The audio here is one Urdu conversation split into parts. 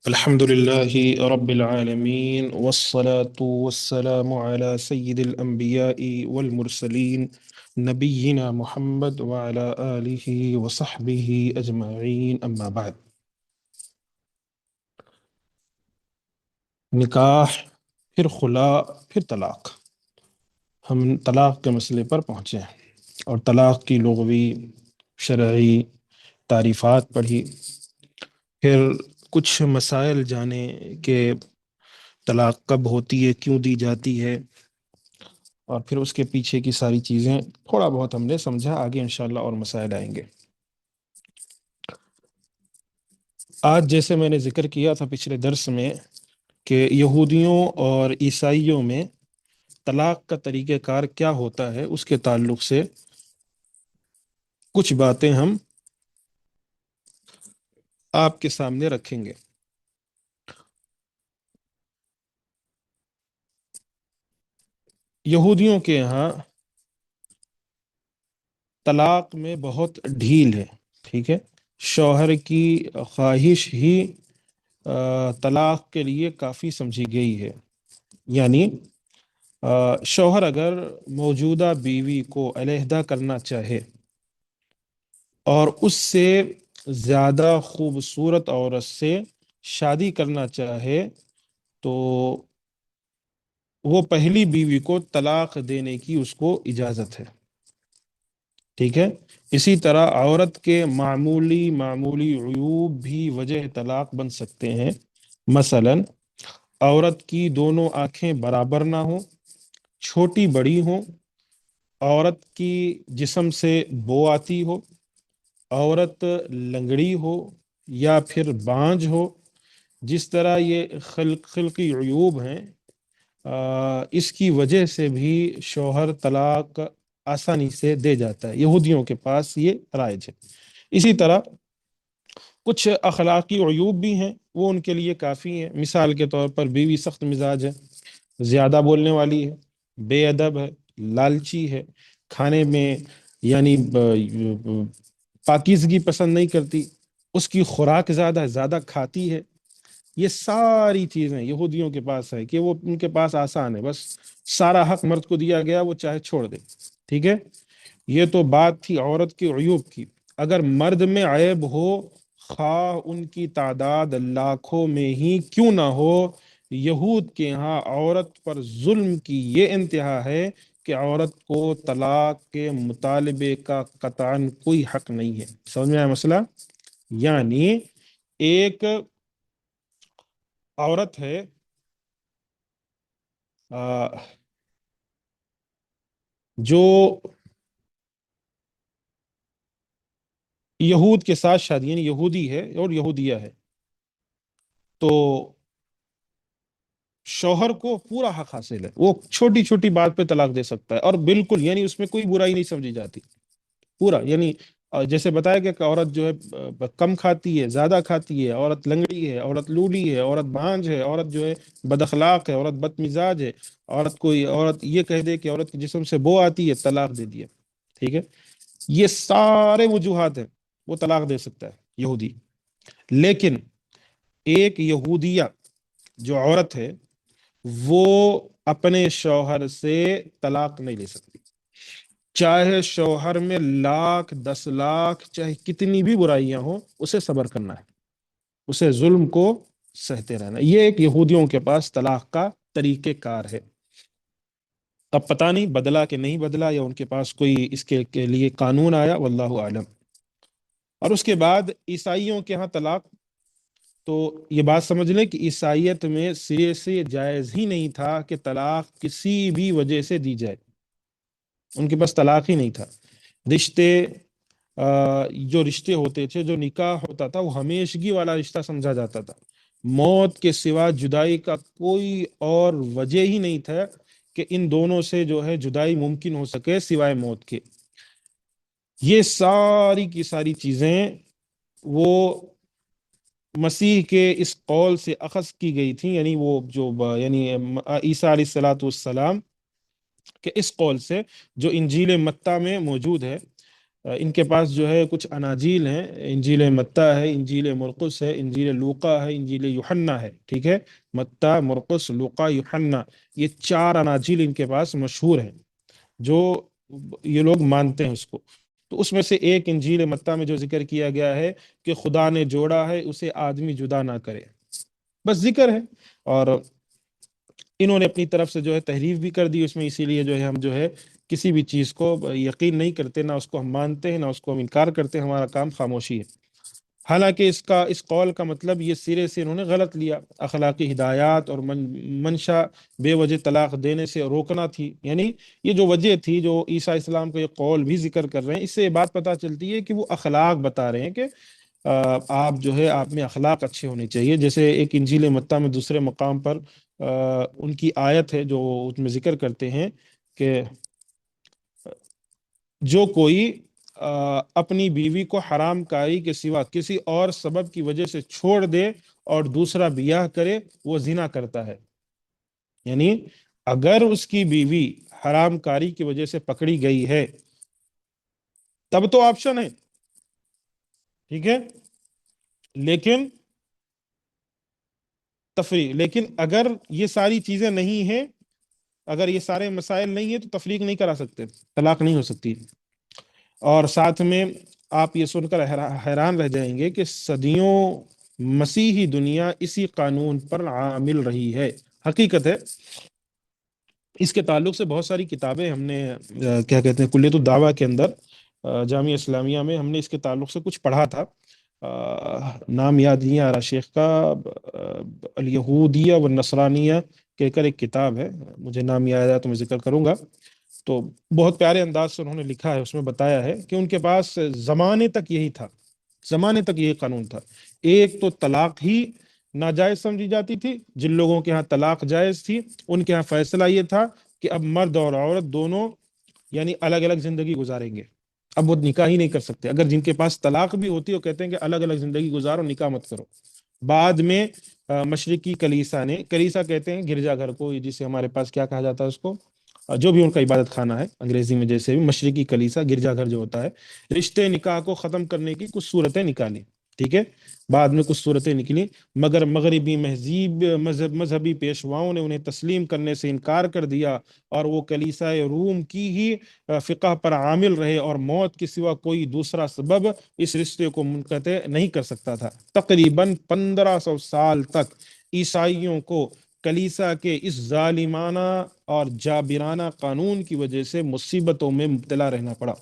الحمد لله رب العالمين والصلاة والسلام على سيد الأنبياء والمرسلين نبينا محمد وعلى آله وصحبه أجمعين أما بعد. نکاح، پھر خلا، پھر طلاق. ہم طلاق کے مسئلے پر پہنچے ہیں اور طلاق کی لغوی شرعی تعریفات پڑھی، پھر کچھ مسائل جانے کہ طلاق کب ہوتی ہے، کیوں دی جاتی ہے، اور پھر اس کے پیچھے کی ساری چیزیں تھوڑا بہت ہم نے سمجھا. آگے انشاءاللہ اور مسائل آئیں گے. آج جیسے میں نے ذکر کیا تھا پچھلے درس میں کہ یہودیوں اور عیسائیوں میں طلاق کا طریقہ کار کیا ہوتا ہے، اس کے تعلق سے کچھ باتیں ہم آپ کے سامنے رکھیں گے. یہودیوں کے یہاں طلاق میں بہت ڈھیل ہے. ٹھیک ہے، شوہر کی خواہش ہی طلاق کے لیے کافی سمجھی گئی ہے. یعنی شوہر اگر موجودہ بیوی کو علیحدہ کرنا چاہے اور اس سے زیادہ خوبصورت عورت سے شادی کرنا چاہے تو وہ پہلی بیوی کو طلاق دینے کی اس کو اجازت ہے. ٹھیک ہے، اسی طرح عورت کے معمولی عیوب بھی وجہ طلاق بن سکتے ہیں. مثلا عورت کی دونوں آنکھیں برابر نہ ہوں، چھوٹی بڑی ہوں، عورت کی جسم سے بو آتی ہو، عورت لنگڑی ہو یا پھر بانجھ ہو. جس طرح یہ خلقی عیوب ہیں، اس کی وجہ سے بھی شوہر طلاق آسانی سے دے جاتا ہے. یہودیوں کے پاس یہ رائج ہے. اسی طرح کچھ اخلاقی عیوب بھی ہیں، وہ ان کے لیے کافی ہیں. مثال کے طور پر بیوی سخت مزاج ہے، زیادہ بولنے والی ہے، بے ادب ہے، لالچی ہے، کھانے میں یعنی پاکیزگی پسند نہیں کرتی، اس کی خوراک زیادہ کھاتی ہے. یہ ساری چیزیں یہودیوں کے پاس ہے کہ وہ ان کے پاس آسان ہے، بس سارا حق مرد کو دیا گیا، وہ چاہے چھوڑ دے. ٹھیک ہے، یہ تو بات تھی عورت کے عیوب کی. اگر مرد میں عیب ہو، خواہ ان کی تعداد لاکھوں میں ہی کیوں نہ ہو، یہود کے ہاں عورت پر ظلم کی یہ انتہا ہے کہ عورت کو طلاق کے مطالبے کا قطعاً کوئی حق نہیں ہے. سمجھ میں آیا مسئلہ؟ یعنی ایک عورت ہے، جو یہود کے ساتھ شادی، یعنی یہودی ہے اور یہودیہ ہے، تو شوہر کو پورا حق حاصل ہے. وہ چھوٹی چھوٹی بات پہ طلاق دے سکتا ہے اور بالکل یعنی اس میں کوئی برائی نہیں سمجھی جاتی. پورا یعنی جیسے بتایا گیا کہ عورت جو ہے کم کھاتی ہے، زیادہ کھاتی ہے، عورت لنگڑی ہے، عورت لولی ہے، عورت بانجھ ہے، عورت جو ہے بد اخلاق ہے، عورت بد مزاج ہے، عورت یہ کہہ دے کہ عورت کے جسم سے بو آتی ہے، طلاق دے دیا. ٹھیک ہے، یہ سارے وجوہات ہیں، وہ طلاق دے سکتا ہے یہودی. لیکن ایک یہودیہ جو عورت ہے وہ اپنے شوہر سے طلاق نہیں لے سکتی، چاہے شوہر میں 1,00,000 10,00,000 چاہے کتنی بھی برائیاں ہوں، اسے صبر کرنا ہے، اسے ظلم کو سہتے رہنا. یہ ایک یہودیوں کے پاس طلاق کا طریقہ کار ہے. اب پتہ نہیں بدلا کہ نہیں بدلا، یا ان کے پاس کوئی اس کے لیے قانون آیا، واللہ عالم. اور اس کے بعد عیسائیوں کے ہاں طلاق، تو یہ بات سمجھ لیں کہ عیسائیت میں سرے سے جائز ہی نہیں تھا کہ طلاق کسی بھی وجہ سے دی جائے. ان کے پاس طلاق ہی نہیں تھا. رشتے جو رشتے ہوتے تھے، جو نکاح ہوتا تھا، وہ ہمیشگی والا رشتہ سمجھا جاتا تھا. موت کے سوا جدائی کا کوئی اور وجہ ہی نہیں تھا کہ ان دونوں سے جو ہے جدائی ممکن ہو سکے سوائے موت کے. یہ ساری کی ساری چیزیں وہ مسیح کے اس قول سے اخذ کی گئی تھیں، یعنی وہ جو یعنی عیسیٰ علیہ الصلوۃ والسلام کہ اس قول سے جو انجیل متی میں موجود ہے. ان کے پاس جو ہے کچھ اناجیل ہیں، انجیل متی ہے، انجیل مرقس ہے، انجیل لوقا ہے، انجیل یوحنا ہے، ٹھیک ہے؟ متی، مرقس، لوقا، یوحنا، یہ 4 اناجیل ان کے پاس مشہور ہیں، جو یہ لوگ مانتے ہیں اس کو۔ تو اس میں سے ایک انجیل متی میں جو ذکر کیا گیا ہے کہ خدا نے جوڑا ہے اسے آدمی جدا نہ کرے، بس ذکر ہے۔ اور انہوں نے اپنی طرف سے جو ہے تحریف بھی کر دی اس میں، اسی لیے جو ہے ہم جو ہے کسی بھی چیز کو یقین نہیں کرتے، نہ اس کو ہم مانتے ہیں، نہ اس کو ہم انکار کرتے ہیں، ہمارا کام خاموشی ہے۔ حالانکہ اس قول کا مطلب یہ سرے سے انہوں نے غلط لیا، اخلاقی ہدایات اور منشا بے وجہ طلاق دینے سے روکنا تھی، یعنی یہ جو وجہ تھی جو عیسیٰ السلام کا یہ قول بھی ذکر کر رہے ہیں، اس سے یہ بات پتہ چلتی ہے کہ وہ اخلاق بتا رہے ہیں کہ آپ جو ہے آپ میں اخلاق اچھے ہونے چاہیے۔ جیسے ایک انجیل متی میں دوسرے مقام پر ان کی آیت ہے جو اس میں ذکر کرتے ہیں کہ جو کوئی اپنی بیوی کو حرام کاری کے سوا کسی اور سبب کی وجہ سے چھوڑ دے اور دوسرا بیاہ کرے وہ زنا کرتا ہے، یعنی اگر اس کی بیوی حرام کاری کی وجہ سے پکڑی گئی ہے تب تو آپشن ہے، ٹھیک ہے، لیکن تفریق، لیکن اگر یہ ساری چیزیں نہیں ہیں، اگر یہ سارے مسائل نہیں ہیں تو تفریق نہیں کرا سکتے، طلاق نہیں ہو سکتی۔ اور ساتھ میں آپ یہ سن کر حیران رہ جائیں گے کہ صدیوں مسیحی دنیا اسی قانون پر عامل رہی ہے، حقیقت ہے۔ اس کے تعلق سے بہت ساری کتابیں ہم نے کیا کہتے ہیں کلیت الدعوہ کے اندر جامعہ اسلامیہ میں ہم نے اس کے تعلق سے کچھ پڑھا تھا، نام یاد نہیں آ رہا شیخ کا، الیہودیہ والنصرانیہ کہہ کر ایک کتاب ہے، مجھے نام یاد آیا تو میں ذکر کروں گا۔ تو بہت پیارے انداز سے انہوں نے لکھا ہے، اس میں بتایا ہے کہ ان کے پاس زمانے تک یہی تھا، زمانے تک یہی قانون تھا۔ ایک تو طلاق ہی ناجائز سمجھی جاتی تھی، جن لوگوں کے ہاں طلاق جائز تھی ان کے ہاں فیصلہ یہ تھا کہ اب مرد اور عورت دونوں یعنی الگ الگ زندگی گزاریں گے، اب وہ نکاح ہی نہیں کر سکتے۔ اگر جن کے پاس طلاق بھی ہوتی ہے وہ کہتے ہیں کہ الگ الگ زندگی گزارو، نکاح مت کرو۔ بعد میں مشرقی کلیسا نے، کلیسا کہتے ہیں گرجا گھر کو، جسے ہمارے پاس کیا کہا جاتا ہے اس کو، جو بھی ان کا عبادت خانہ ہے انگریزی میں، جیسے بھی مشرقی کلیسا گرجا گھر جو ہوتا ہے، رشتے نکاح کو ختم کرنے کی کچھ صورتیں نکالی، ٹھیک ہے، بعد میں کچھ صورتیں نکلی، مگر مغربی مذہبی پیشواؤں نے انہیں تسلیم کرنے سے انکار کر دیا اور وہ کلیسا روم کی ہی فقہ پر عامل رہے، اور موت کے سوا کوئی دوسرا سبب اس رشتے کو منقطع نہیں کر سکتا تھا۔ تقریباً 1500 سال تک عیسائیوں کو کلیسا کے اس ظالمانہ اور جابرانہ قانون کی وجہ سے مصیبتوں میں مبتلا رہنا پڑا۔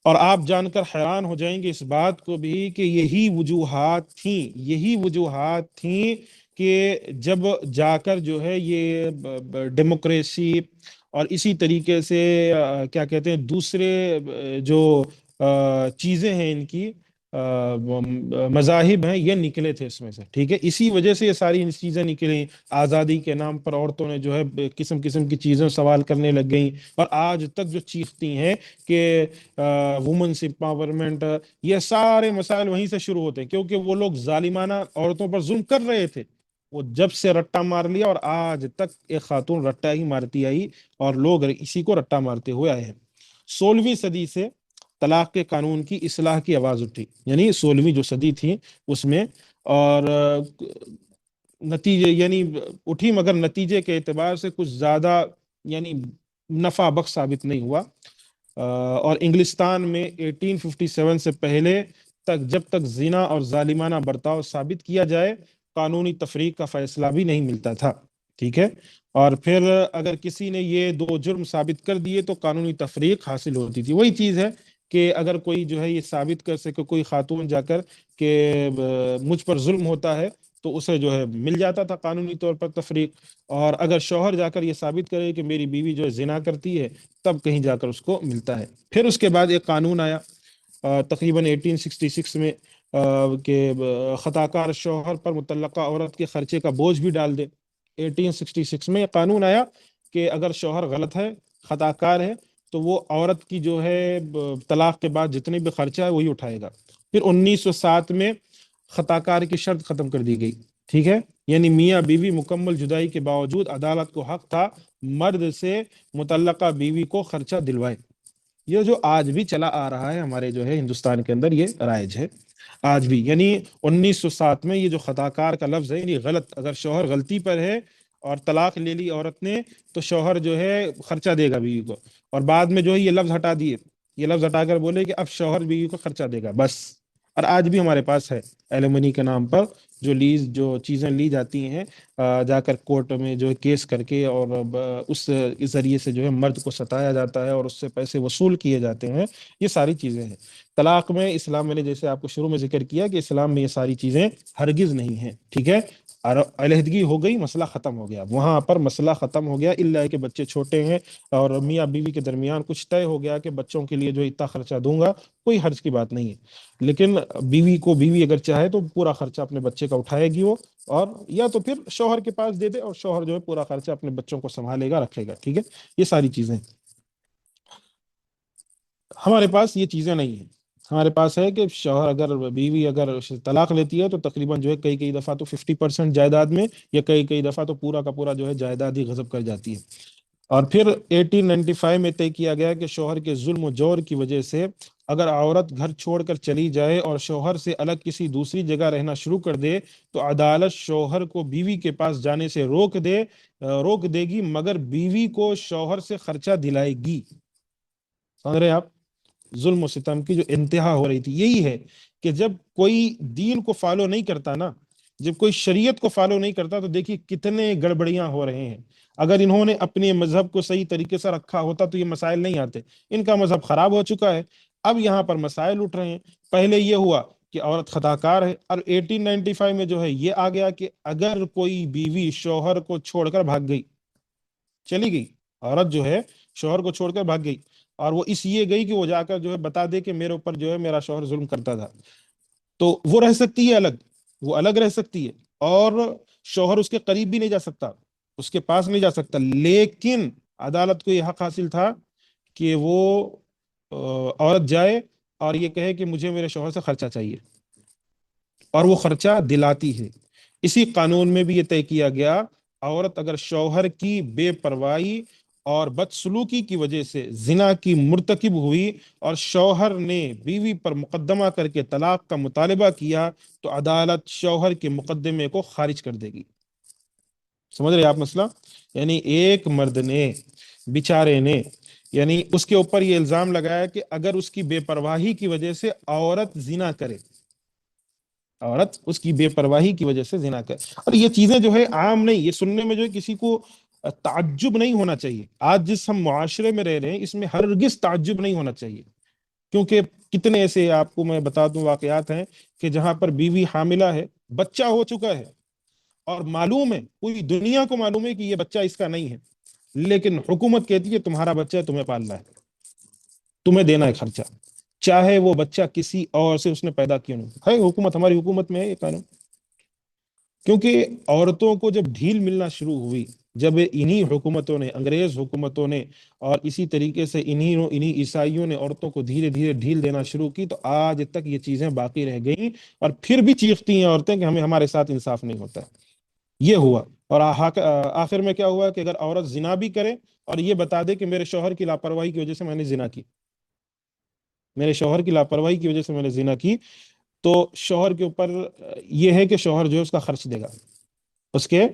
اور آپ جان کر حیران ہو جائیں گے اس بات کو بھی کہ یہی وجوہات تھیں کہ جب جا کر جو ہے یہ ڈیموکریسی اور اسی طریقے سے کیا کہتے ہیں دوسرے جو چیزیں ہیں ان کی مذاہب ہیں یہ نکلے تھے اس میں سے، ٹھیک ہے، اسی وجہ سے یہ ساری چیزیں نکلیں۔ آزادی کے نام پر عورتوں نے جو ہے قسم قسم کی چیزیں سوال کرنے لگ گئیں، اور آج تک جو چیختی ہیں کہ وومنس امپاورمنٹ، یہ سارے مسائل وہیں سے شروع ہوتے ہیں، کیونکہ وہ لوگ ظالمانہ عورتوں پر ظلم کر رہے تھے، وہ جب سے رٹا مار لیا اور آج تک ایک خاتون رٹا ہی مارتی آئی اور لوگ اسی کو رٹا مارتے ہوئے آئے ہیں۔ 16ویں صدی سے طلاق کے قانون کی اصلاح کی آواز اٹھی، یعنی 16ویں جو صدی تھی اس میں، اور نتیجے یعنی اٹھی مگر نتیجے کے اعتبار سے کچھ زیادہ یعنی نفع بخش ثابت نہیں ہوا۔ اور انگلستان میں 1857 سے پہلے تک جب تک زنا اور ظالمانہ برتاؤ ثابت کیا جائے قانونی تفریق کا فیصلہ بھی نہیں ملتا تھا، ٹھیک ہے، اور پھر اگر کسی نے یہ 2 جرم ثابت کر دیے تو قانونی تفریق حاصل ہوتی تھی۔ وہی چیز ہے کہ اگر کوئی جو ہے یہ ثابت کر سکے، کوئی خاتون جا کر کہ مجھ پر ظلم ہوتا ہے تو اسے جو ہے مل جاتا تھا قانونی طور پر تفریق، اور اگر شوہر جا کر یہ ثابت کرے کہ میری بیوی جو ہے زنا کرتی ہے تب کہیں جا کر اس کو ملتا ہے۔ پھر اس کے بعد ایک قانون آیا تقریباً 1866 میں کہ خطاکار شوہر پر مطلقہ عورت کے خرچے کا بوجھ بھی ڈال دے۔ 1866 میں یہ قانون آیا کہ اگر شوہر غلط ہے، خطاکار ہے، تو وہ عورت کی جو ہے طلاق کے بعد جتنے بھی خرچہ ہے وہی اٹھائے گا۔ پھر 1907 میں خطاکار کی شرط ختم کر دی گئی، ٹھیک ہے، یعنی میاں بیوی مکمل جدائی کے باوجود عدالت کو حق تھا مرد سے متعلقہ بیوی کو خرچہ دلوائے۔ یہ جو آج بھی چلا آ رہا ہے ہمارے جو ہے ہندوستان کے اندر، یہ رائج ہے آج بھی، یعنی 1907 میں یہ جو خطا کار کا لفظ ہے، یعنی غلط، اگر شوہر غلطی پر ہے اور طلاق لے لی عورت نے، تو شوہر جو ہے خرچہ دے گا بیوی کو، اور بعد میں جو ہے یہ لفظ ہٹا دیے، یہ لفظ ہٹا کر بولے کہ اب شوہر بیوی کو خرچہ دے گا بس۔ اور آج بھی ہمارے پاس ہے ایلیمنی کے نام پر جو لیز، جو چیزیں لی جاتی ہیں جا کر کورٹ میں جو ہے کیس کر کے، اور اس ذریعے سے جو ہے مرد کو ستایا جاتا ہے اور اس سے پیسے وصول کیے جاتے ہیں، یہ ساری چیزیں ہیں طلاق میں۔ اسلام، میں نے جیسے آپ کو شروع میں ذکر کیا کہ اسلام میں یہ ساری چیزیں ہرگز نہیں ہیں، ٹھیک ہے؟ اور علیحدگی ہو گئی، مسئلہ ختم ہو گیا، وہاں پر مسئلہ ختم ہو گیا، الا کہ بچے چھوٹے ہیں اور میاں بیوی کے درمیان کچھ طے ہو گیا کہ بچوں کے لیے جو اتنا خرچہ دوں گا، کوئی حرج کی بات نہیں ہے۔ لیکن بیوی اگر چاہے تو پورا خرچہ اپنے بچے کا اٹھائے گی وہ، اور یا تو پھر شوہر کے پاس دے دے اور شوہر جو ہے پورا خرچہ اپنے بچوں کو سنبھالے گا، رکھے گا، ٹھیک ہے؟ یہ ساری چیزیں ہمارے پاس، یہ چیزیں نہیں ہیں ہمارے پاس۔ ہے کہ شوہر اگر، بیوی اگر طلاق لیتی ہے تو تقریباً جو ہے کئی دفعہ تو 50% جائیداد میں، یا کئی دفعہ تو پورا کا پورا جو ہے جائیداد ہی غصب کر جاتی ہے۔ اور پھر 1895 میں طے کیا گیا کہ شوہر کے ظلم و جور کی وجہ سے اگر عورت گھر چھوڑ کر چلی جائے اور شوہر سے الگ کسی دوسری جگہ رہنا شروع کر دے، تو عدالت شوہر کو بیوی کے پاس جانے سے روک دے گی، مگر بیوی کو شوہر سے خرچہ دلائے گی۔ سمجھ رہے ہیں آپ؟ ظلم و ستم کی جو انتہا ہو رہی تھی یہی ہے کہ جب کوئی دین کو فالو نہیں کرتا نا، جب کوئی شریعت کو فالو نہیں کرتا، تو دیکھیے کتنے گڑبڑیاں ہو رہے ہیں۔ اگر انہوں نے اپنے مذہب کو صحیح طریقے سے رکھا ہوتا تو یہ مسائل نہیں آتے۔ ان کا مذہب خراب ہو چکا ہے، اب یہاں پر مسائل اٹھ رہے ہیں۔ پہلے یہ ہوا کہ عورت خطا کار ہے، اور 1895 میں جو ہے یہ آ گیا کہ اگر کوئی بیوی شوہر کو چھوڑ کر بھاگ گئی، چلی گئی، عورت جو ہے شوہر کو چھوڑ کر بھاگ گئی، اور وہ اس لیے گئی کہ وہ جا کر جو ہے بتا دے کہ میرے اوپر جو ہے میرا شوہر ظلم کرتا تھا، تو وہ رہ سکتی ہے الگ، وہ الگ رہ سکتی ہے، اور شوہر اس کے قریب بھی نہیں جا سکتا، اس کے پاس نہیں جا سکتا۔ لیکن عدالت کو یہ حق حاصل تھا کہ وہ عورت جائے اور یہ کہے کہ مجھے میرے شوہر سے خرچہ چاہیے، اور وہ خرچہ دلاتی ہے۔ اسی قانون میں بھی یہ طے کیا گیا، عورت اگر شوہر کی بے پرواہی اور بدسلوکی کی وجہ سے زنا کی مرتکب ہوئی اور شوہر نے بیوی پر مقدمہ کر کے طلاق کا مطالبہ کیا، تو عدالت شوہر کے مقدمے کو خارج کر دے گی۔ سمجھ رہے آپ مسئلہ؟ یعنی ایک مرد نے، بیچارے نے، یعنی اس کے اوپر یہ الزام لگایا کہ اگر اس کی بے پرواہی کی وجہ سے عورت زنا کرے، عورت اس کی بے پرواہی کی وجہ سے زنا کرے، اور یہ چیزیں جو ہے عام نہیں، یہ سننے میں جو ہے کسی کو تعجب نہیں ہونا چاہیے۔ آج جس ہم معاشرے میں رہ رہے ہیں اس میں ہرگز تعجب نہیں ہونا چاہیے، کیونکہ کتنے ایسے آپ کو میں بتا دوں واقعات ہیں کہ جہاں پر بیوی حاملہ ہے، بچہ ہو چکا ہے، اور معلوم ہے، پوری دنیا کو معلوم ہے کہ یہ بچہ اس کا نہیں ہے، لیکن حکومت کہتی ہے تمہارا بچہ ہے، تمہیں پالنا ہے، تمہیں دینا ہے خرچہ، چاہے وہ بچہ کسی اور سے اس نے پیدا کیوں نہیں ہے۔ حکومت، ہماری حکومت میں ہے یہ قانون۔ کیونکہ عورتوں کو جب ڈھیل ملنا شروع ہوئی، جب انہی حکومتوں نے، انگریز حکومتوں نے، اور اسی طریقے سے انہی عیسائیوں نے عورتوں کو دھیرے دھیرے ڈھیل دینا شروع کی، تو آج تک یہ چیزیں باقی رہ گئیں، اور پھر بھی چیختی ہیں عورتیں کہ ہمارے ساتھ انصاف نہیں ہوتا ہے۔ یہ ہوا، اور آخر میں کیا ہوا کہ اگر عورت زنا بھی کرے اور یہ بتا دے کہ میرے شوہر کی لاپرواہی کی وجہ سے میں نے زنا کی، میرے شوہر کی لاپرواہی کی وجہ سے میں نے زنا کی، تو شوہر کے اوپر یہ ہے کہ شوہر جو ہے اس کا خرچ دے گا، اس کے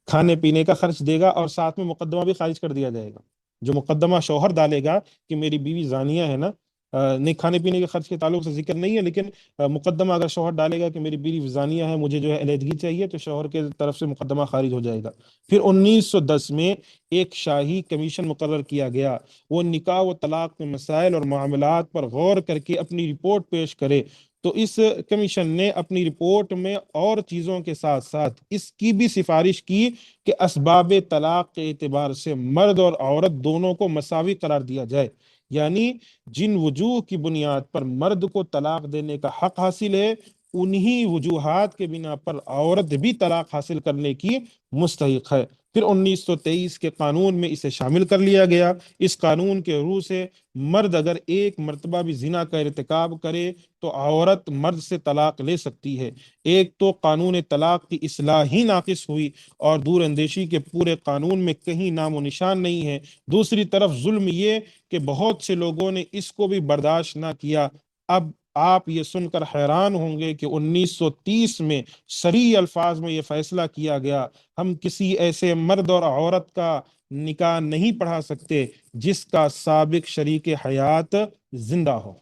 کھانے پینے کا خرچ دے گا، اور ساتھ میں مقدمہ بھی خارج کر دیا جائے گا۔ جو مقدمہ شوہر ڈالے گا کہ میری بیوی زانیہ ہے نا، نہیں، کھانے پینے کے خرچ کے تعلق سے ذکر نہیں ہے، لیکن مقدمہ اگر شوہر ڈالے گا کہ میری بیوی زانیہ ہے، مجھے جو ہے علیحدگی چاہیے، تو شوہر کے طرف سے مقدمہ خارج ہو جائے گا۔ پھر 1910 میں ایک شاہی کمیشن مقرر کیا گیا، وہ نکاح و طلاق کے مسائل اور معاملات پر غور کر کے اپنی رپورٹ پیش کرے۔ تو اس کمیشن نے اپنی رپورٹ میں اور چیزوں کے ساتھ ساتھ اس کی بھی سفارش کی کہ اسباب طلاق کے اعتبار سے مرد اور عورت دونوں کو مساوی قرار دیا جائے، یعنی جن وجوہ کی بنیاد پر مرد کو طلاق دینے کا حق حاصل ہے، انہی وجوہات کے بنا پر عورت بھی طلاق حاصل کرنے کی مستحق ہے۔ پھر 1923 کے قانون میں اسے شامل کر لیا گیا۔ اس قانون کے روح سے مرد اگر ایک مرتبہ بھی زنا کا ارتکاب کرے تو عورت مرد سے طلاق لے سکتی ہے۔ ایک تو قانون طلاق کی اصلاح ہی ناقص ہوئی اور دور اندیشی کے پورے قانون میں کہیں نام و نشان نہیں ہے، دوسری طرف ظلم یہ کہ بہت سے لوگوں نے اس کو بھی برداشت نہ کیا۔ اب آپ یہ سن کر حیران ہوں گے کہ 1930 میں صریح الفاظ میں یہ فیصلہ کیا گیا، ہم کسی ایسے مرد اور عورت کا نکاح نہیں پڑھا سکتے جس کا سابق شریک حیات زندہ ہو۔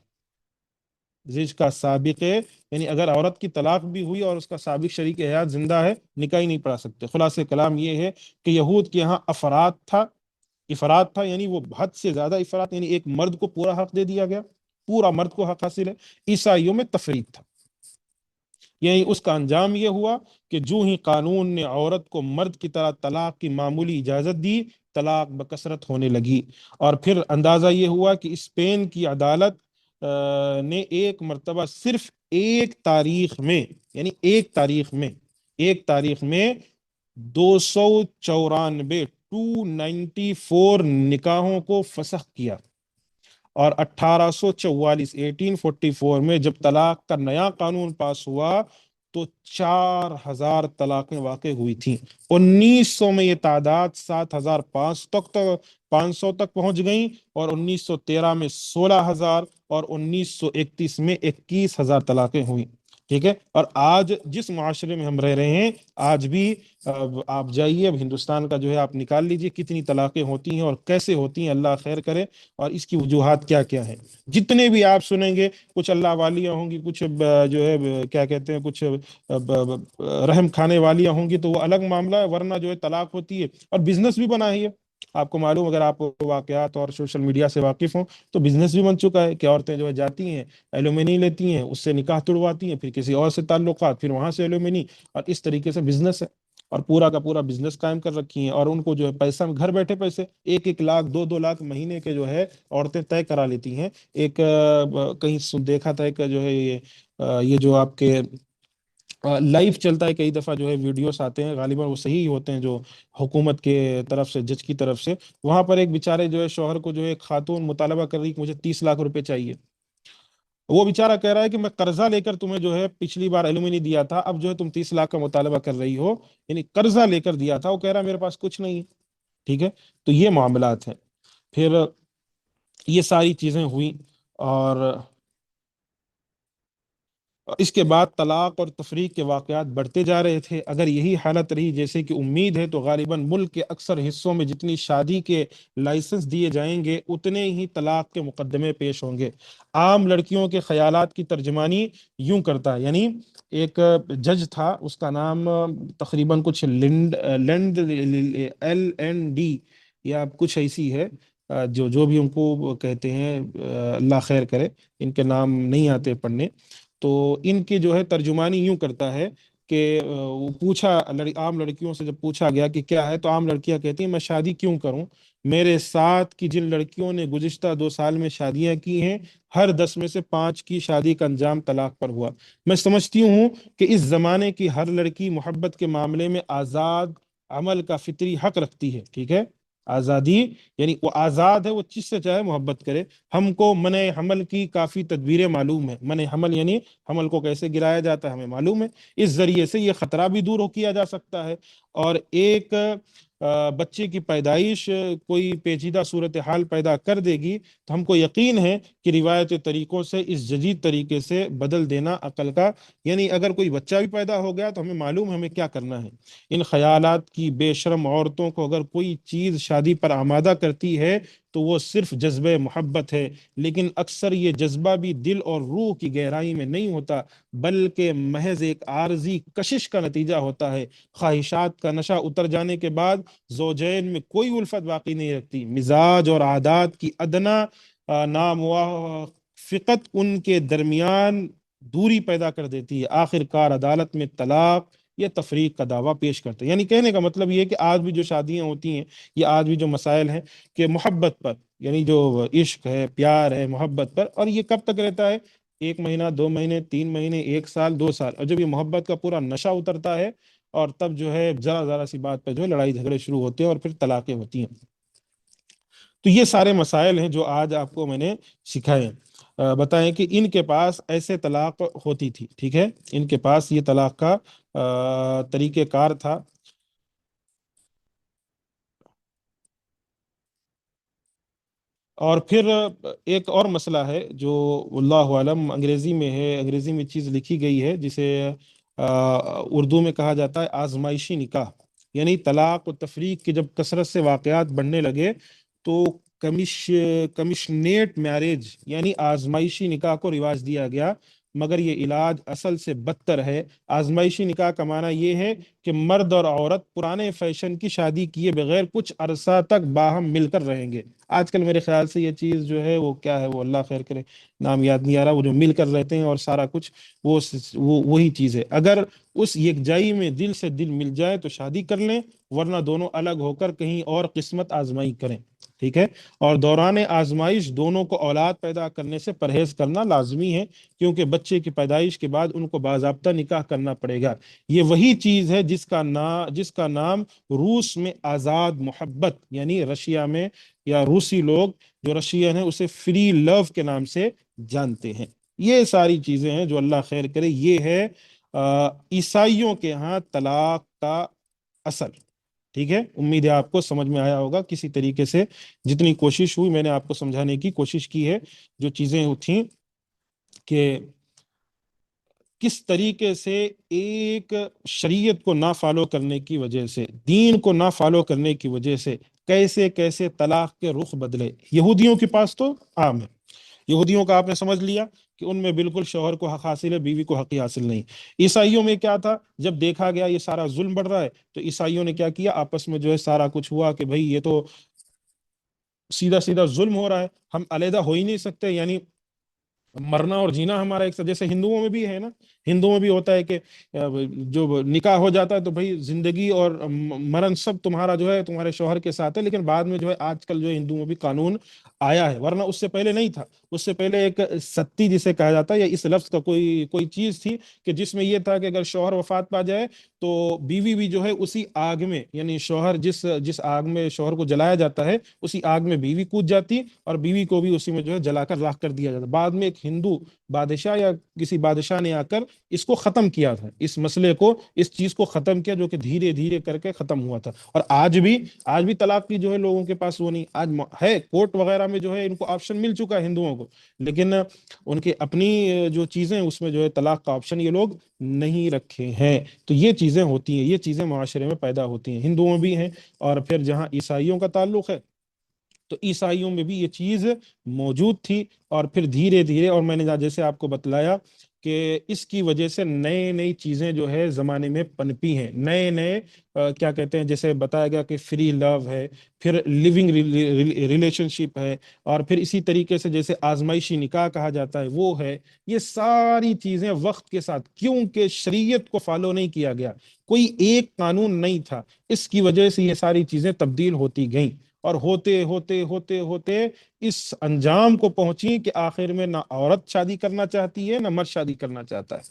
جس کا سابق یعنی اگر عورت کی طلاق بھی ہوئی اور اس کا سابق شریک حیات زندہ ہے، نکاح ہی نہیں پڑھا سکتے۔ خلاصہ کلام یہ ہے کہ یہود کے یہاں افراد تھا، یعنی وہ حد سے زیادہ افراد، یعنی ایک مرد کو پورا حق دے دیا گیا، پورا مرد کو حق حاصل ہے۔ عیسائیوں میں تفریق تھا، یعنی اس کا انجام یہ ہوا کہ جو ہی قانون نے عورت کو مرد کی طرح طلاق کی معمولی اجازت دی، طلاق بکثرت ہونے لگی۔ اور پھر اندازہ یہ ہوا کہ اسپین کی عدالت نے ایک مرتبہ صرف ایک تاریخ میں، یعنی ایک تاریخ میں 294 نکاحوں کو فسخ کیا، اور 1844 میں جب طلاق کا نیا قانون پاس ہوا تو 4000 طلاقیں واقع ہوئی تھیں۔ 1900 میں یہ تعداد 7500 تک پہنچ گئیں، اور 1913 میں 16000، اور 1931 میں 21000 طلاقیں ہوئیں۔ ٹھیک ہے، اور آج جس معاشرے میں ہم رہ رہے ہیں، آج بھی آپ جائیے، اب ہندوستان کا جو ہے آپ نکال لیجئے کتنی طلاقیں ہوتی ہیں اور کیسے ہوتی ہیں، اللہ خیر کرے، اور اس کی وجوہات کیا کیا ہیں۔ جتنے بھی آپ سنیں گے، کچھ اللہ والیاں ہوں گی، کچھ جو ہے کیا کہتے ہیں، کچھ رحم کھانے والیاں ہوں گی، تو وہ الگ معاملہ ہے، ورنہ جو ہے طلاق ہوتی ہے۔ اور بزنس بھی بنا ہے، آپ کو معلوم، اگر آپ واقعات اور سوشل میڈیا سے واقف ہوں تو بزنس بھی بن چکا ہے کہ عورتیں جو ہے جاتی ہیں، ایلومینی لیتی ہیں، اس سے نکاح توڑواتی ہیں، پھر کسی اور سے تعلقات، پھر وہاں سے ایلومینی، اور اس طریقے سے بزنس ہے، اور پورا کا پورا بزنس قائم کر رکھی ہیں۔ اور ان کو جو ہے پیسہ، گھر بیٹھے پیسے 1-1 لاکھ 2-2 لاکھ مہینے کے جو ہے عورتیں طے کرا لیتی ہیں۔ ایک کہیں دیکھا تھا کہ جو ہے یہ جو آپ کے لائف چلتا ہے، کئی دفعہ جو ہے ویڈیوز آتے ہیں، غالباً وہ صحیح ہوتے ہیں، جو حکومت کے طرف سے، جج کی طرف سے، وہاں پر ایک بیچارے جو ہے شوہر کو جو ہے ایک خاتون مطالبہ کر رہی کہ مجھے 30 لاکھ روپے چاہیے۔ وہ بیچارہ کہہ رہا ہے کہ میں قرضہ لے کر تمہیں جو ہے پچھلی بار ایلومینی دیا تھا، اب جو ہے تم 30 لاکھ کا مطالبہ کر رہی ہو، یعنی قرضہ لے کر دیا تھا، وہ کہہ رہا ہے میرے پاس کچھ نہیں ہے۔ ٹھیک ہے، تو یہ معاملات ہیں۔ پھر یہ ساری چیزیں ہوئیں، اور اس کے بعد طلاق اور تفریق کے واقعات بڑھتے جا رہے تھے۔ اگر یہی حالت رہی جیسے کہ امید ہے، تو غالباً ملک کے اکثر حصوں میں جتنی شادی کے لائسنس دیے جائیں گے، اتنے ہی طلاق کے مقدمے پیش ہوں گے۔ عام لڑکیوں کے خیالات کی ترجمانی یوں کرتا ہے، یعنی ایک جج تھا، اس کا نام تقریباً کچھ LND یا کچھ ایسی ہے، جو بھی ان کو کہتے ہیں، اللہ خیر کرے، ان کے نام نہیں آتے پڑھنے، تو ان کی جو ہے ترجمانی یوں کرتا ہے کہ وہ پوچھا، عام لڑکیوں سے جب پوچھا گیا کہ کیا ہے، تو عام لڑکیاں کہتی ہیں میں شادی کیوں کروں، میرے ساتھ کی جن لڑکیوں نے گزشتہ 2 سال میں شادیاں کی ہیں، ہر 10 میں سے 5 کی شادی کا انجام طلاق پر ہوا۔ میں سمجھتی ہوں کہ اس زمانے کی ہر لڑکی محبت کے معاملے میں آزاد عمل کا فطری حق رکھتی ہے۔ ٹھیک ہے، آزادی، یعنی وہ آزاد ہے، وہ جس سے چاہے محبت کرے۔ ہم کو منع حمل کی کافی تدبیریں معلوم ہیں، منع حمل یعنی حمل کو کیسے گرایا جاتا ہے ہمیں معلوم ہے، اس ذریعے سے یہ خطرہ بھی دور کیا جا سکتا ہے۔ اور ایک بچے کی پیدائش کوئی پیچیدہ صورتحال پیدا کر دے گی، تو ہم کو یقین ہے کہ روایتی طریقوں سے اس جدید طریقے سے بدل دینا عقل کا، یعنی اگر کوئی بچہ بھی پیدا ہو گیا تو ہمیں معلوم ہے ہمیں کیا کرنا ہے۔ ان خیالات کی بے شرم عورتوں کو اگر کوئی چیز شادی پر آمادہ کرتی ہے تو وہ صرف جذبہ محبت ہے، لیکن اکثر یہ جذبہ بھی دل اور روح کی گہرائی میں نہیں ہوتا، بلکہ محض ایک عارضی کشش کا نتیجہ ہوتا ہے۔ خواہشات کا نشہ اتر جانے کے بعد زوجین میں کوئی الفت باقی نہیں رکھتی، مزاج اور عادات کی ادنا ناموافقت ان کے درمیان دوری پیدا کر دیتی ہے، آخر کار عدالت میں طلاق یا تفریق کا دعویٰ پیش کرتے ہیں۔ یعنی کہنے کا مطلب یہ ہے کہ آج بھی جو شادیاں ہوتی ہیں، یہ آج بھی جو مسائل ہیں کہ محبت پر، یعنی جو عشق ہے، پیار ہے، محبت پر، اور یہ کب تک رہتا ہے؟ 1 مہینہ، 2 مہینے، 3 مہینے، 1 سال، 2 سال، اور جب یہ محبت کا پورا نشہ اترتا ہے اور تب جو ہے ذرا ذرا سی بات پہ جو ہے لڑائی جھگڑے شروع ہوتے ہیں اور پھر طلاقیں ہوتی ہیں۔ تو یہ سارے مسائل ہیں جو آج آپ کو میں نے سکھائے ہیں۔ بتائیں کہ ان کے پاس ایسے طلاق ہوتی تھی، ٹھیک ہے، ان کے پاس یہ طلاق کا طریقہ کار تھا۔ اور پھر ایک اور مسئلہ ہے جو اللہ عالم انگریزی میں ہے، انگریزی میں چیز لکھی گئی ہے جسے اردو میں کہا جاتا ہے آزمائشی نکاح۔ یعنی طلاق و تفریق کے جب کثرت سے واقعات بڑھنے لگے تو کمیشنیٹ میرج یعنی آزمائشی نکاح کو رواج دیا گیا، مگر یہ علاج اصل سے بدتر ہے۔ آزمائشی نکاح کا معنی یہ ہے کہ مرد اور عورت پرانے فیشن کی شادی کیے بغیر کچھ عرصہ تک باہم مل کر رہیں گے۔ آج کل میرے خیال سے یہ چیز جو ہے وہ کیا ہے، وہ اللہ خیر کرے، نام یاد نہیں آ رہا، وہ جو مل کر رہتے ہیں اور سارا کچھ وہی چیز ہے۔ اگر اس یکجائی میں دل سے دل مل جائے تو شادی کر لیں، ورنہ دونوں الگ ہو کر کہیں اور قسمت آزمائی کریں، ٹھیک ہے۔ اور دوران آزمائش دونوں کو اولاد پیدا کرنے سے پرہیز کرنا لازمی ہے، کیونکہ بچے کی پیدائش کے بعد ان کو باضابطہ نکاح کرنا پڑے گا۔ یہ وہی چیز ہے جس کا نام روس میں آزاد محبت یعنی رشیا میں، یا روسی لوگ جو رشین ہیں اسے فری لو کے نام سے جانتے ہیں۔ یہ ساری چیزیں ہیں جو اللہ خیر کرے، یہ ہے عیسائیوں کے ہاں طلاق کا اصل، ٹھیک ہے۔ امید ہے آپ کو سمجھ میں آیا ہوگا کسی طریقے سے، جتنی کوشش ہوئی میں نے آپ کو سمجھانے کی کوشش کی ہے۔ جو چیزیں تھیں کہ کس طریقے سے ایک شریعت کو نہ فالو کرنے کی وجہ سے، دین کو نہ فالو کرنے کی وجہ سے کیسے کیسے طلاق کے رخ بدلے۔ یہودیوں کے پاس تو عام ہے، یہودیوں کا آپ نے سمجھ لیا کہ ان میں بالکل شوہر کو حق حاصل ہے، بیوی کو حق حاصل نہیں۔ عیسائیوں میں کیا تھا، جب دیکھا گیا یہ سارا ظلم بڑھ رہا ہے تو عیسائیوں نے کیا کیا، آپس میں جو ہے سارا کچھ ہوا کہ بھئی یہ تو سیدھا سیدھا ظلم ہو رہا ہے، ہم علیحدہ ہو ہی نہیں سکتے، یعنی مرنا اور جینا ہمارا ایک ساتھ۔ جیسے ہندوؤں میں بھی ہے نا، ہندوؤں میں بھی ہوتا ہے کہ جو نکاح ہو جاتا ہے تو بھائی زندگی اور مرن سب تمہارا جو ہے تمہارے شوہر کے ساتھ ہے، لیکن بعد میں جو ہے آج کل جو ہے ہندوؤں میں بھی قانون آیا ہے، ورنہ اس سے پہلے نہیں تھا۔ اس سے پہلے ایک ستی جسے کہا جاتا ہے، یا اس لفظ کا کوئی چیز تھی کہ جس میں یہ تھا کہ اگر شوہر وفات پا جائے تو بیوی بھی جو ہے اسی آگ میں، یعنی شوہر جس آگ میں شوہر کو جلایا جاتا ہے اسی آگ میں بیوی کود جاتی، اور بیوی کو بھی اسی میں جو ہے جلا کر راکھ کر دیا جاتا۔ بعد میں ایک ہندو بادشاہ یا کسی بادشاہ نے آ کر اس کو ختم کیا تھا، اس مسئلے کو، اس چیز کو ختم کیا، جو کہ دھیرے دھیرے کر کے ختم ہوا تھا۔ اور آج بھی طلاق کی جو ہے لوگوں کے پاس وہ نہیں، آج ہے کورٹ وغیرہ میں جو ہے ان کو آپشن مل چکا ہے ہندوؤں کو، لیکن ان کے اپنی جو چیزیں اس میں جو ہے طلاق کا آپشن یہ لوگ نہیں رکھے ہیں۔ تو یہ چیزیں ہوتی ہیں، یہ چیزیں معاشرے میں پیدا ہوتی ہیں، ہندوؤں میں بھی ہیں۔ اور پھر جہاں عیسائیوں کا تعلق ہے تو عیسائیوں میں بھی یہ چیز موجود تھی، اور پھر دھیرے دھیرے، اور میں نے جیسے آپ کو بتلایا کہ اس کی وجہ سے نئے نئی چیزیں جو ہے زمانے میں پنپی ہیں، نئے نئے کیا کہتے ہیں، جیسے بتایا گیا کہ فری لو ہے، پھر لیونگ ریلیشن شپ ہے، اور پھر اسی طریقے سے جیسے آزمائشی نکاح کہا جاتا ہے وہ ہے۔ یہ ساری چیزیں وقت کے ساتھ، کیونکہ شریعت کو فالو نہیں کیا گیا، کوئی ایک قانون نہیں تھا، اس کی وجہ سے یہ ساری چیزیں تبدیل ہوتی گئیں، اور ہوتے ہوتے ہوتے ہوتے اس انجام کو پہنچی کہ آخر میں نہ عورت شادی کرنا چاہتی ہے نہ مرد شادی کرنا چاہتا ہے،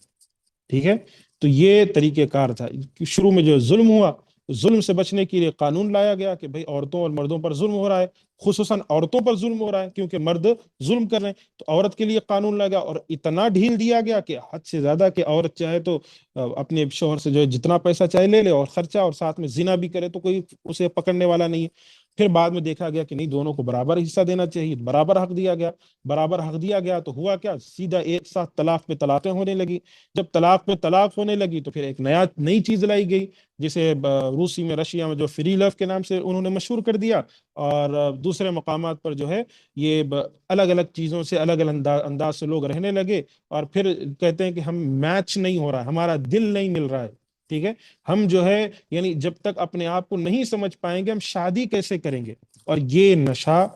ٹھیک ہے۔ تو یہ طریقہ کار تھا کہ شروع میں جو ظلم ہوا، ظلم سے بچنے کے لیے قانون لایا گیا کہ بھئی عورتوں اور مردوں پر ظلم ہو رہا ہے، خصوصاً عورتوں پر ظلم ہو رہا ہے کیونکہ مرد ظلم کر رہے ہیں، تو عورت کے لیے قانون لگا، اور اتنا ڈھیل دیا گیا کہ حد سے زیادہ، کہ عورت چاہے تو اپنے شوہر سے جو ہے جتنا پیسہ چاہے لے لے اور خرچہ، اور ساتھ میں زنا بھی کرے تو کوئی اسے پکڑنے والا نہیں ہے۔ پھر بعد میں دیکھا گیا کہ نہیں، دونوں کو برابر حصہ دینا چاہیے، برابر حق دیا گیا، برابر حق دیا گیا تو ہوا کیا، سیدھا ایک ساتھ طلاق پہ طلاقیں ہونے لگی۔ جب طلاق پہ طلاق ہونے لگی تو پھر ایک نئی چیز لائی گئی، جسے روسی میں، رشیا میں جو فری لو کے نام سے انہوں نے مشہور کر دیا، اور دوسرے مقامات پر جو ہے یہ الگ الگ چیزوں سے، الگ الگ انداز سے لوگ رہنے لگے، اور پھر کہتے ہیں کہ ہم میچ نہیں ہو رہا ہے، ہمارا دل نہیں مل رہا ہے، ٹھیک ہے۔ ہم جو ہے یعنی جب تک اپنے آپ کو نہیں سمجھ پائیں گے ہم شادی کیسے کریں گے، اور یہ نشہ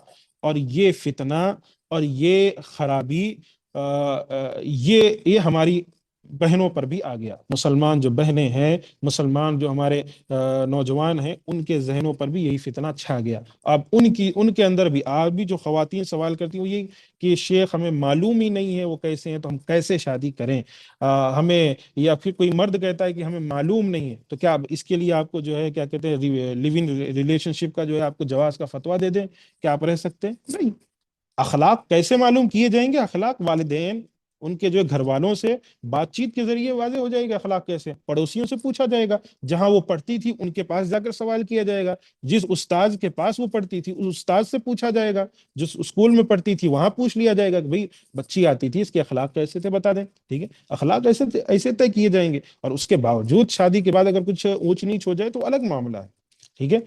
اور یہ فتنہ اور یہ خرابی، یہ ہماری بہنوں پر بھی آ گیا، مسلمان جو بہنیں ہیں، مسلمان جو ہمارے نوجوان ہیں، ان کے ذہنوں پر بھی یہی فتنہ چھا گیا۔ اب ان کے اندر بھی آج بھی جو خواتین سوال کرتی ہیں وہ یہ کہ شیخ ہمیں معلوم ہی نہیں ہے وہ کیسے ہیں، تو ہم کیسے شادی کریں؟ ہمیں، یا پھر کوئی مرد کہتا ہے کہ ہمیں معلوم نہیں ہے، تو کیا اب اس کے لیے آپ کو جو ہے کیا کہتے ہیں لیونگ ریلیشن شپ کا جو ہے آپ کو جواز کا فتویٰ دے دیں؟ کیا آپ رہ سکتے ہیں؟ نہیں۔ اخلاق کیسے معلوم کیے جائیں گے؟ اخلاق والدین، ان کے جو گھر والوں سے بات چیت کے ذریعے واضح ہو جائے گا۔ اخلاق کیسے؟ پڑوسیوں سے پوچھا جائے گا، جہاں وہ پڑھتی تھی ان کے پاس جا کر سوال کیا جائے گا، جس استاذ کے پاس وہ پڑھتی تھی اس استاذ سے پوچھا جائے گا، جس اسکول میں پڑھتی تھی وہاں پوچھ لیا جائے گا کہ بھئی بچی آتی تھی، اس کے اخلاق کیسے تھے بتا دیں۔ ٹھیک ہے، اخلاق ایسے طے کیے جائیں گے، اور اس کے باوجود شادی کے بعد اگر کچھ اونچ نیچ ہو جائے تو الگ معاملہ ہے۔ ٹھیک ہے،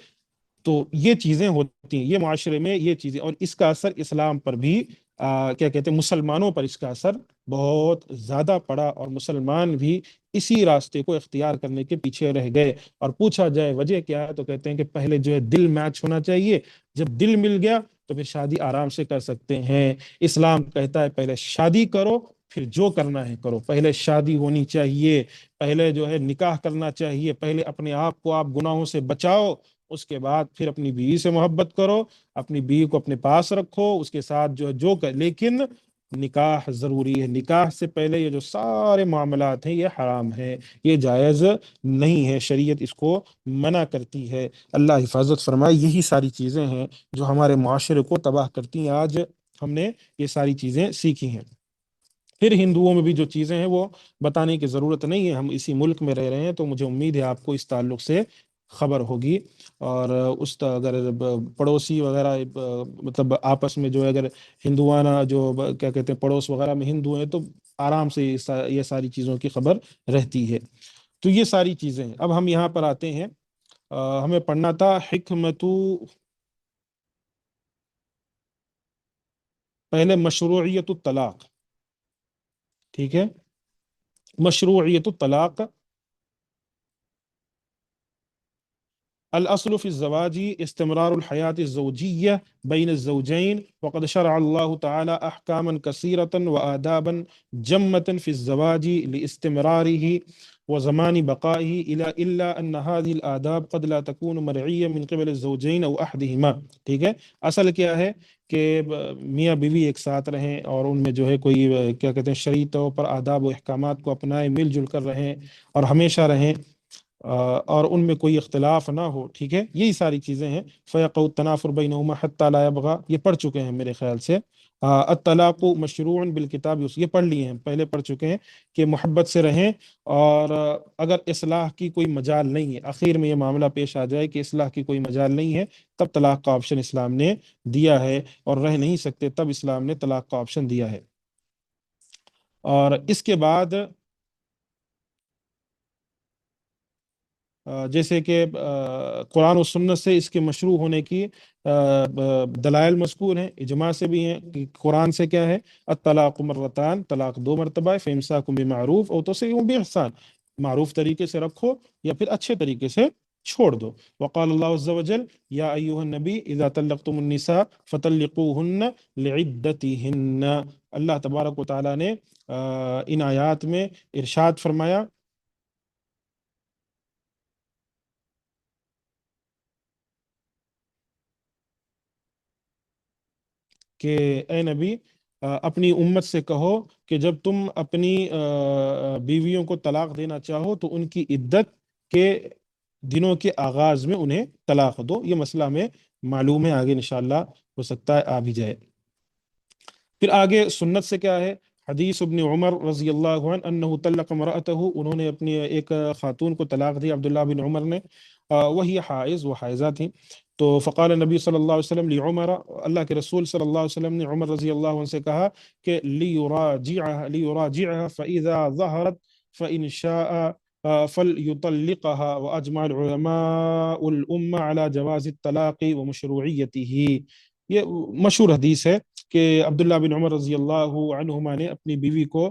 تو یہ چیزیں ہوتی ہیں، یہ معاشرے میں یہ چیزیں، اور اس کا اثر اسلام پر بھی کیا کہتے ہیں، مسلمانوں پر اس کا اثر بہت زیادہ پڑا، اور مسلمان بھی اسی راستے کو اختیار کرنے کے پیچھے رہ گئے۔ اور پوچھا جائے وجہ کیا ہے، تو کہتے ہیں کہ پہلے جو ہے دل میچ ہونا چاہیے، جب دل مل گیا تو پھر شادی آرام سے کر سکتے ہیں۔ اسلام کہتا ہے پہلے شادی کرو، پھر جو کرنا ہے کرو، پہلے شادی ہونی چاہیے، پہلے جو ہے نکاح کرنا چاہیے، پہلے اپنے آپ کو آپ گناہوں سے بچاؤ، اس کے بعد پھر اپنی بیوی سے محبت کرو، اپنی بیوی کو اپنے پاس رکھو، اس کے ساتھ جو کر، لیکن نکاح ضروری ہے۔ نکاح سے پہلے یہ جو سارے معاملات ہیں یہ حرام ہے، یہ جائز نہیں ہے، شریعت اس کو منع کرتی ہے۔ اللہ حفاظت فرمائے۔ یہی ساری چیزیں ہیں جو ہمارے معاشرے کو تباہ کرتی ہیں۔ آج ہم نے یہ ساری چیزیں سیکھی ہیں۔ پھر ہندوؤں میں بھی جو چیزیں ہیں وہ بتانے کی ضرورت نہیں ہے، ہم اسی ملک میں رہ رہے ہیں، تو مجھے امید ہے آپ کو اس تعلق سے خبر ہوگی۔ اور اگر پڑوسی وغیرہ مطلب آپس میں جو ہے اگر ہندوانہ جو کیا کہتے ہیں پڑوس وغیرہ میں ہندو ہیں، تو آرام سے یہ ساری چیزوں کی خبر رہتی ہے۔ تو یہ ساری چیزیں ہیں۔ اب ہم یہاں پر آتے ہیں، ہمیں پڑھنا تھا حکمت، پہلے مشروعیت الطلاق۔ ٹھیک ہے، مشروعیت الطلاق، الأصل في الزواج استمرار الحياة الزوجية بين الزوجين، وقد شرع الله تعالى أحكاما كثيرة وآدابا جمة في الزواج لاستمراره وزمان بقائه، إلا أن هذه الآداب قد لا تكون مرعية من قبل الزوجين أو أحدهما۔ ٹھیک ہے، اصل کیا ہے کہ میاں بیوی ایک ساتھ رہیں، اور ان میں جو ہے کوئی کیا کہتے ہیں شرعی طور پر آداب و احکامات کو اپنائیں، مل جل کر رہیں اور ہمیشہ رہیں، اور ان میں کوئی اختلاف نہ ہو۔ ٹھیک ہے، یہی ساری چیزیں ہیں۔ فَيَقَعُ التَّنَافُرُ بَيْنَهُمَا حَتَّى لَا يَبْغَى، یہ پڑھ چکے ہیں میرے خیال سے۔ الطلاق مشروع بالکتاب، یہ پڑھ لیے ہیں، پہلے پڑھ چکے ہیں کہ محبت سے رہیں، اور اگر اصلاح کی کوئی مجال نہیں ہے، اخیر میں یہ معاملہ پیش آ جائے کہ اصلاح کی کوئی مجال نہیں ہے، تب طلاق کا آپشن اسلام نے دیا ہے، اور رہ نہیں سکتے تب اسلام نے طلاق کا آپشن دیا ہے۔ اور اس کے بعد جیسے کہ قرآن و سنت سے اس کے مشروع ہونے کی دلائل مذکور ہیں، اجماع سے بھی ہیں کہ قرآن سے کیا ہے، الطلاق مرتان، طلاق دو مرتبہ ہے، فامساک بمعروف او تسريح باحسان، معروف طریقے سے رکھو یا پھر اچھے طریقے سے چھوڑ دو۔ وقال اللہ عز وجل یا ایھا النبی اذا طلقتم النساء فطلقوهن لعدتهن، اللہ تبارک و تعالی نے ان آیات میں ارشاد فرمایا کہ اے نبی، اپنی امت سے کہو کہ جب تم اپنی بیویوں کو طلاق دینا چاہو تو ان کی عدت کے دنوں کے آغاز میں انہیں طلاق دو۔ یہ مسئلہ ہمیں معلوم ہے، آگے انشاءاللہ ہو سکتا ہے آ بھی جائے۔ پھر آگے سنت سے کیا ہے، حدیث ابن عمر رضی اللہ عنہ انہ طلق امرأتہ، انہوں نے اپنی ایک خاتون کو طلاق دی، عبداللہ بن عمر نے، وہی حائض، وہ حائضہ تھیں۔ تو فقال نبی صلی اللہ علیہ وسلم لعمر، اللہ کے رسول صلی اللہ علیہ وسلم نے عمر رضی اللہ عنہ سے کہا کہ لیراجعها فإذا ظهرت فإن شاء فليطلقها، وأجمع العلماء الأمة على جواز الطلاق ومشروعيته۔ یہ مشہور حدیث ہے کہ عبداللہ بن عمر رضی اللہ عنہما نے اپنی بیوی کو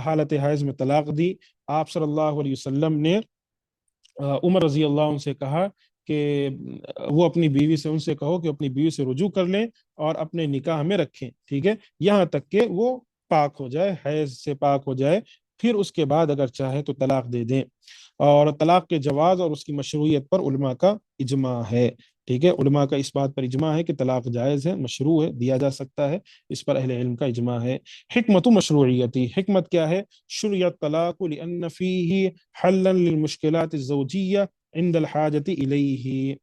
حالت حیض میں طلاق دی۔ آپ صلی اللہ علیہ وسلم نے عمر رضی اللہ عنہ سے کہا کہ وہ اپنی بیوی سے، ان سے کہو کہ اپنی بیوی سے رجوع کر لیں اور اپنے نکاح میں رکھیں، ٹھیک ہے، یہاں تک کہ وہ پاک ہو جائے، حیض سے پاک ہو جائے، پھر اس کے بعد اگر چاہے تو طلاق دے دیں۔ اور طلاق کے جواز اور اس کی مشروعیت پر علماء کا اجماع ہے، ٹھیک ہے، علماء کا اس بات پر اجماع ہے کہ طلاق جائز ہے، مشروع ہے، دیا جا سکتا ہے، اس پر اہل علم کا اجماع ہے۔ حکمت مشروعیتی، حکمت کیا ہے؟ شرع الطلاق لأن فيه حلا للمشکلات الزوجیہ عند الحاجت الیہ۔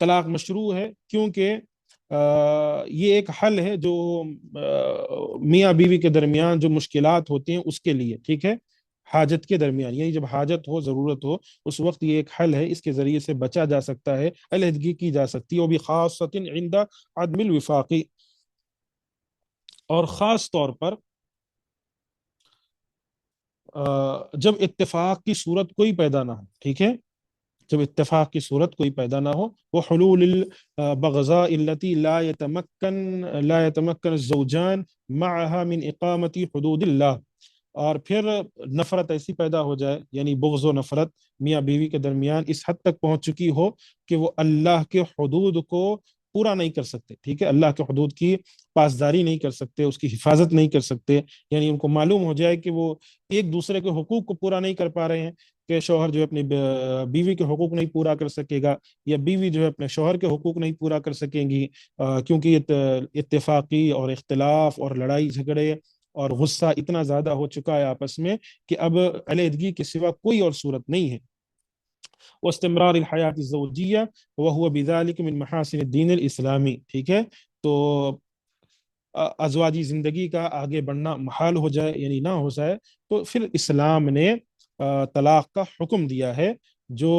طلاق مشروع ہے کیونکہ یہ ایک حل ہے جو میاں بیوی کے درمیان جو مشکلات ہوتے ہیں اس کے لیے، ٹھیک ہے، حاجت کے درمیان، یعنی جب حاجت ہو، ضرورت ہو، اس وقت یہ ایک حل ہے، اس کے ذریعے سے بچا جا سکتا ہے، علیحدگی کی جا سکتی ہے، وہ بھی خاصۃ عند عدم الوفاقی، اور خاص طور پر جب اتفاق کی صورت کوئی پیدا نہ ہو، ٹھیک ہے، جب اتفاق کی صورت کوئی پیدا نہ ہو، وہ حلول البغضاء التي لا يتمكن الزوجان معها من اقامت حدود اللہ، اور پھر نفرت ایسی پیدا ہو جائے، یعنی بغض و نفرت میاں بیوی کے درمیان اس حد تک پہنچ چکی ہو کہ وہ اللہ کے حدود کو پورا نہیں کر سکتے، ٹھیک ہے، اللہ کے حدود کی پاسداری نہیں کر سکتے، اس کی حفاظت نہیں کر سکتے، یعنی ان کو معلوم ہو جائے کہ وہ ایک دوسرے کے حقوق کو پورا نہیں کر پا رہے ہیں، کہ شوہر جو ہے اپنی بیوی کے حقوق نہیں پورا کر سکے گا، یا بیوی جو ہے اپنے شوہر کے حقوق نہیں پورا کر سکیں گی، کیونکہ یہ اتفاقی اور اختلاف اور لڑائی جھگڑے اور غصہ اتنا زیادہ ہو چکا ہے آپس میں کہ اب علیحدگی کے سوا کوئی اور صورت نہیں ہے۔ واستمرار الحیات الزوجیہ وهو بذلك من محاسن الدین الاسلامی، ٹھیک ہے، تو ازواجی زندگی کا آگے بڑھنا محال ہو جائے، یعنی نہ ہو جائے، تو پھر اسلام نے طلاق کا حکم دیا ہے، جو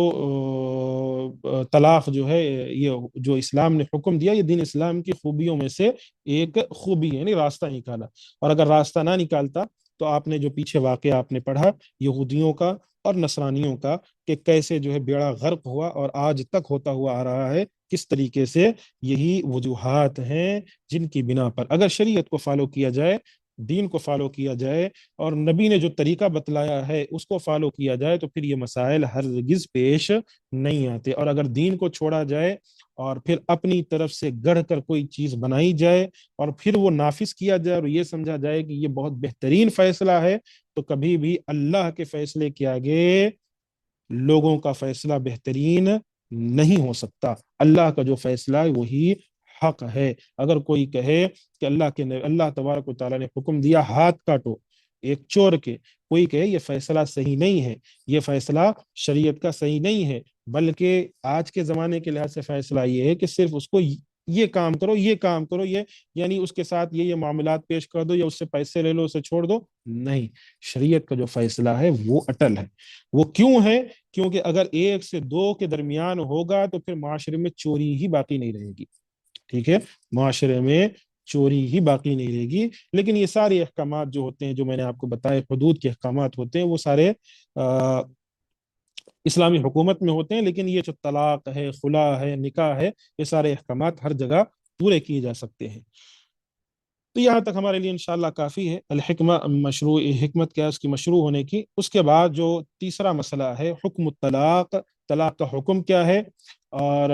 طلاق جو ہے، یہ جو اسلام نے حکم دیا، یہ دین اسلام کی خوبیوں میں سے ایک خوبی ہے، یعنی راستہ نکالا، اور اگر راستہ نہ نکالتا تو آپ نے جو پیچھے واقعہ آپ نے پڑھا یہودیوں کا اور نصرانیوں کا، کہ کیسے جو ہے بیڑا غرق ہوا اور آج تک ہوتا ہوا آ رہا ہے، کس طریقے سے، یہی وجوہات ہیں جن کی بنا پر اگر شریعت کو فالو کیا جائے، دین کو فالو کیا جائے، اور نبی نے جو طریقہ بتلایا ہے اس کو فالو کیا جائے، تو پھر یہ مسائل ہرگز پیش نہیں آتے، اور اگر دین کو چھوڑا جائے اور پھر اپنی طرف سے گڑھ کر کوئی چیز بنائی جائے اور پھر وہ نافذ کیا جائے اور یہ سمجھا جائے کہ یہ بہت بہترین فیصلہ ہے، تو کبھی بھی اللہ کے فیصلے کے آگے لوگوں کا فیصلہ بہترین نہیں ہو سکتا۔ اللہ کا جو فیصلہ ہے وہی حق ہے۔ اگر کوئی کہے کہ اللہ تبارک و تعالیٰ نے حکم دیا ہاتھ کاٹو ایک چور کے، کوئی کہے یہ فیصلہ صحیح نہیں ہے، یہ فیصلہ شریعت کا صحیح نہیں ہے، بلکہ آج کے زمانے کے لحاظ سے فیصلہ یہ ہے کہ صرف اس کو یہ کام کرو، یہ کام کرو، یہ یعنی اس کے ساتھ یہ معاملات پیش کر دو، یا اس سے پیسے لے لو، اسے چھوڑ دو، نہیں، شریعت کا جو فیصلہ ہے وہ اٹل ہے۔ وہ کیوں ہے؟ کیونکہ اگر ایک سے دو کے درمیان ہوگا تو پھر معاشرے میں چوری ہی باقی نہیں رہے گی، ٹھیک ہے، معاشرے میں چوری ہی باقی نہیں رہے گی۔ لیکن یہ سارے احکامات جو ہوتے ہیں، جو میں نے آپ کو بتائے حدود کے احکامات ہوتے ہیں، وہ سارے اسلامی حکومت میں ہوتے ہیں، لیکن یہ جو طلاق ہے، خلا ہے، نکاح ہے، یہ سارے احکامات ہر جگہ پورے کیے جا سکتے ہیں۔ تو یہاں تک ہمارے لیے انشاءاللہ کافی ہے، الحکمہ مشروع، حکمت کیا ہے اس کی مشروع ہونے کی۔ اس کے بعد جو تیسرا مسئلہ ہے حکم الطلاق، طلاق کا حکم کیا ہے، اور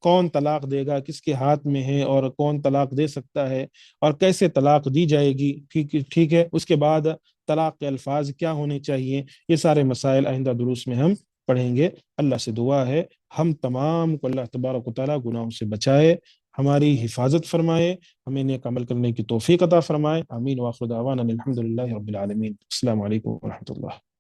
کون طلاق دے گا، کس کے ہاتھ میں ہے، اور کون طلاق دے سکتا ہے، اور کیسے طلاق دی جائے گی، ٹھیک ہے، اس کے بعد طلاق کے الفاظ کیا ہونے چاہیے، یہ سارے مسائل آئندہ دروس میں ہم پڑھیں گے۔ اللہ سے دعا ہے ہم تمام کو اللہ تبارک و تعالیٰ گناہوں سے بچائے، ہماری حفاظت فرمائے، ہمیں نیک عمل کرنے کی توفیق عطا فرمائے، آمین، وآخر دعوانا الحمد للہ رب العالمین۔ السلام علیکم ورحمۃ اللہ۔